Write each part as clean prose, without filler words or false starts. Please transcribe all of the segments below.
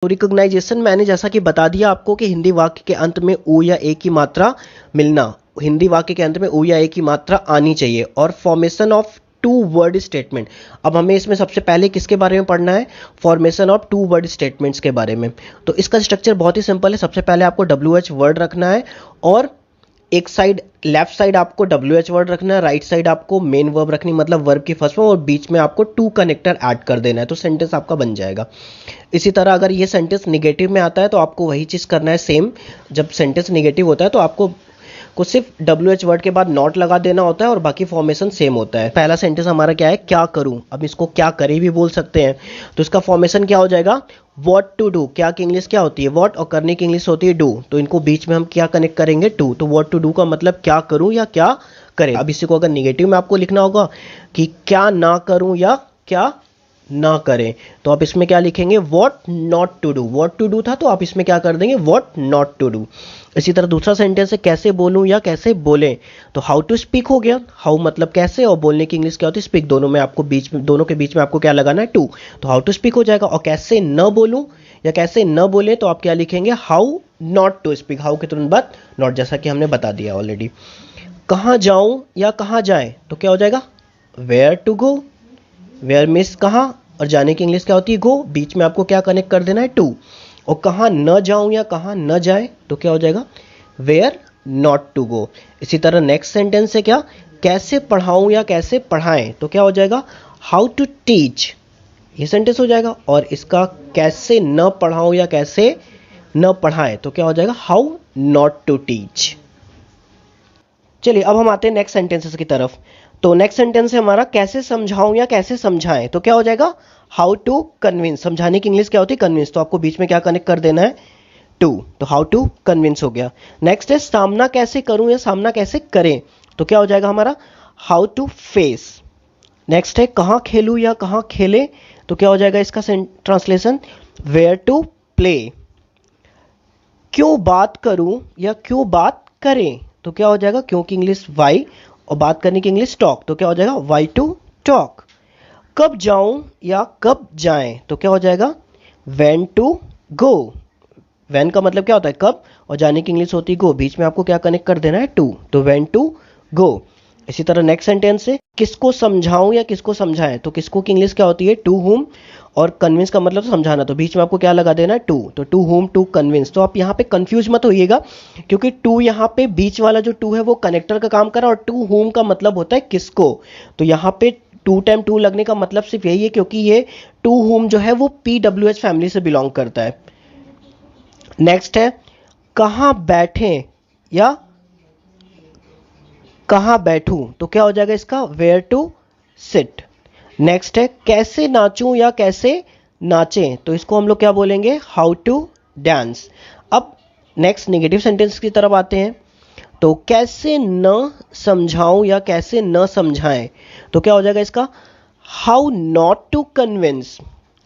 तो रिकॉग्नाइजेशन मैंने जैसा कि बता दिया आपको कि हिंदी वाक्य के अंत में ऊ या ए की मात्रा मिलना, हिंदी वाक्य के अंत में ऊ या ए की मात्रा आनी चाहिए। और formation of two word statement, अब हमें इसमें सबसे पहले किसके बारे में पढ़ना है, formation of two word statements के बारे में। तो इसका स्ट्रक्चर बहुत ही सिंपल है। सबसे पहले आपको WH वर्ड रखना है और एक साइड लेफ्ट साइड आपको WH वर्ड रखना है, राइट साइड आपको मेन वर्ब रखनी, मतलब वर्ब की फर्स्ट फॉर्म, और बीच में आपको टू कनेक्टर ऐड कर देना है, तो सेंटेंस आपका बन जाएगा। इसी तरह अगर ये सेंटेंस निगेटिव में आता है तो आपको वही चीज़ करना है सेम। जब सेंटेंस निगेटिव होता है तो आपको सिर्फ WH वर्ड के बाद नॉट लगा देना होता है और बाकी फॉर्मेशन सेम होता है। पहला सेंटेंस हमारा क्या है, क्या करूं। अब इसको क्या करे भी बोल सकते हैं, तो इसका फॉर्मेशन क्या हो जाएगा, व्हाट टू डू। क्या की इंग्लिश क्या होती है, व्हाट, और करने की इंग्लिश होती है डू, तो इनको बीच में हम क्या कनेक्ट करेंगे, टू। तो व्हाट टू डू का मतलब क्या करूं या क्या करें। अब इसी को अगर निगेटिव में आपको लिखना होगा कि क्या ना करूं या क्या ना करें, तो आप इसमें क्या लिखेंगे, what not to do. What to do था तो आप इसमें क्या कर देंगे, व्हाट नॉट टू डू। इसी तरह दूसरा सेंटेंस है कैसे बोलूं या कैसे बोलें, तो हाउ टू स्पीक हो गया। हाउ मतलब कैसे, और बोलने की इंग्लिश क्या होती है, स्पीक। दोनों में आपको बीच में, दोनों के बीच में आपको क्या लगाना है, टू, तो हाउ टू स्पीक हो जाएगा। और कैसे न बोलूं या कैसे न बोले, तो आप क्या लिखेंगे, how not to speak. How के तुरंत बाद नॉट, जैसा कि हमने बता दिया ऑलरेडी। कहाँ जाऊं या कहाँ जाए, तो क्या हो जाएगा, where to go. Where means कहाँ, और जाने की इंग्लिश क्या होती है, गो। बीच में आपको क्या कनेक्ट कर देना है, टू। और कहाँ न जाऊं या कहाँ न जाए, तो क्या हो जाएगा, वेयर नॉट टू गो। इसी तरह नेक्स्ट सेंटेंस है क्या, कैसे पढ़ाऊं या कैसे पढ़ाएं, तो क्या हो जाएगा, हाउ टू टीच। ये सेंटेंस हो जाएगा। और इसका कैसे न पढ़ाऊं या कैसे न पढ़ाएं, तो क्या हो जाएगा, हाउ नॉट टू टीच। चलिए अब हम आते हैं नेक्स्ट सेंटेंसेस की तरफ। तो नेक्स्ट सेंटेंस है हमारा कैसे समझाऊं या कैसे समझाएं, तो क्या हो जाएगा, हाउ टू कन्विंस। समझाने की इंग्लिश क्या होती है, कन्विंस, तो आपको बीच में क्या कनेक्ट कर देना है, टू, तो हाउ टू कन्विंस हो गया। नेक्स्ट है सामना कैसे करूं या सामना कैसे करें, तो क्या हो जाएगा हमारा, हाउ टू फेस। नेक्स्ट है कहाँ खेलूं या कहाँ खेले, तो क्या हो जाएगा इसका ट्रांसलेशन, वेयर टू प्ले। क्यों बात करूं या क्यों बात करें, तो क्या हो जाएगा, क्यों की इंग्लिश वाई, और बात करने की इंग्लिश टॉक, तो क्या हो जाएगा, वाई टू टॉक। कब जाऊं या कब जाएं, तो क्या हो जाएगा, व्हेन टू गो। व्हेन का मतलब क्या होता है, कब, और जाने की इंग्लिश होती है गो। बीच में आपको क्या कनेक्ट कर देना है, टू, तो व्हेन टू गो। इसी तरह नेक्स्ट सेंटेंस है किसको समझाऊं या किसको समझाएं, तो किसको की इंग्लिश क्या होती है, टू हुम, और कन्विंस का मतलब समझाना, तो बीच में आपको क्या लगा देना है, टू, तो टू हुम टू कन्विंस। तो आप यहाँ पे कंफ्यूज मत होइएगा, क्योंकि टू यहाँ पे बीच वाला जो टू है वो कनेक्टर का काम कर रहा है, और टू हुम का मतलब होता है किसको। तो यहाँ पे टू टाइम टू लगने का मतलब सिर्फ यही है, क्योंकि ये टू हुम जो है वो PWH फैमिली से बिलोंग करता है। नेक्स्ट है कहाँ बैठे या कहाँ बैठूं, तो क्या हो जाएगा इसका, वेयर टू सिट। नेक्स्ट है कैसे नाचूं या कैसे नाचें, तो इसको हम लोग क्या बोलेंगे, हाउ टू डांस। अब नेक्स्ट नेगेटिव सेंटेंस की तरफ आते हैं। तो कैसे न समझाऊं या कैसे न समझाएं, तो क्या हो जाएगा इसका, how not to convince.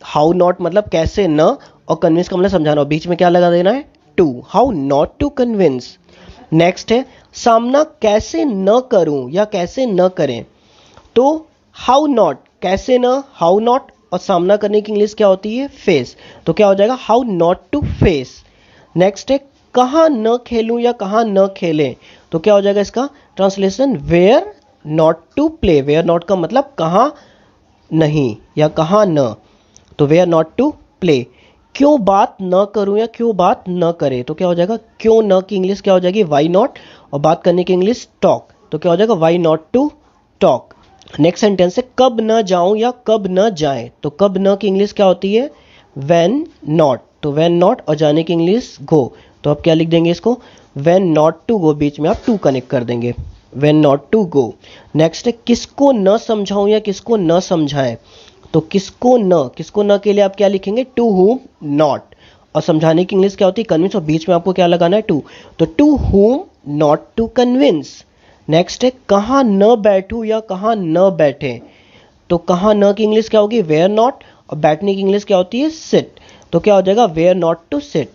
How not मतलब कैसे न, और कन्विंस का मतलब समझाना, और बीच में क्या लगा देना है, to, how not to convince. Next है सामना कैसे न करूं या कैसे न करें, तो हाउ नॉट, कैसे न, हाउ नॉट, और सामना करने की इंग्लिश क्या होती है, फेस, तो क्या हो जाएगा, how not to face. Next है कहाँ न खेलूं या कहाँ न खेलें, तो क्या हो जाएगा इसका translation, where not to play. Where not का मतलब कहाँ नहीं या कहाँ न, तो वेयर नॉट टू प्ले। क्यों बात न करूं या क्यों बात न करें, तो क्या हो जाएगा, क्यों न की इंग्लिश क्या हो जाएगी, वाई नॉट, और बात करने की इंग्लिश टॉक, तो क्या हो जाएगा, why not to talk. Next sentence है कब न जाऊं या कब न जाएं, तो कब न की इंग्लिश क्या होती है, व्हेन नॉट, तो व्हेन नॉट, और जाने की इंग्लिश गो, तो आप क्या लिख देंगे इसको, व्हेन नॉट टू गो, बीच में आप टू कनेक्ट कर देंगे, when not to go. Next है किसको न समझाऊं या किसको न समझाएं, तो किसको न के लिए आप क्या लिखेंगे, टू हुम नॉट, और समझाने की इंग्लिश क्या होती है, कन्विंस, और बीच में आपको क्या लगाना है, टू, तो to whom not to convince. Next है कहाँ न बैठूं या कहाँ न बैठे, तो कहाँ न की इंग्लिश क्या होगी, वेयर नॉट, और बैठने की इंग्लिश क्या होती है, सिट, तो क्या हो जाएगा, वेयर नॉट टू सिट।